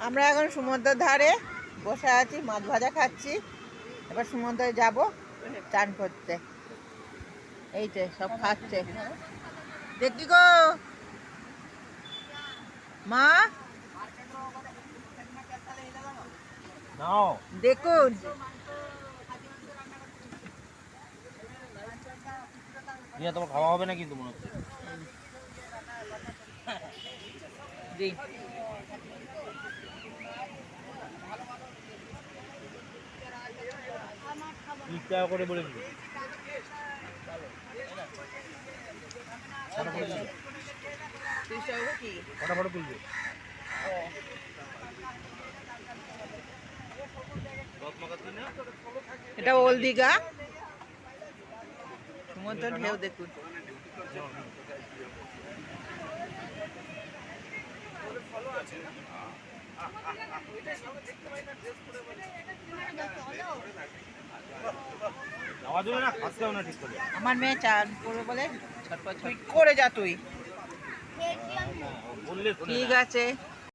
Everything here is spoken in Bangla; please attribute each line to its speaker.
Speaker 1: আমরা এখন সমুদ্রের ধারে বসে আছি, মাছ ভাজা খাচ্ছি। এবার সমুদ্রে যাব চান করতে। এই যে সব খাচ্ছে। দেখি গো মা, দেখুন
Speaker 2: তোমার খাওয়া হবে না কিন্তু মনে হচ্ছে।
Speaker 1: জি
Speaker 2: 20 টাকা করে বলে দিন। কটা ফটো তুলবে?
Speaker 1: এটা ওল্ড দীঘা, সমুদ্রের ঢেউ দেখুন। আমার মেয়ে চান করবে বলে ছটপট করে যা তুই। ঠিক আছে।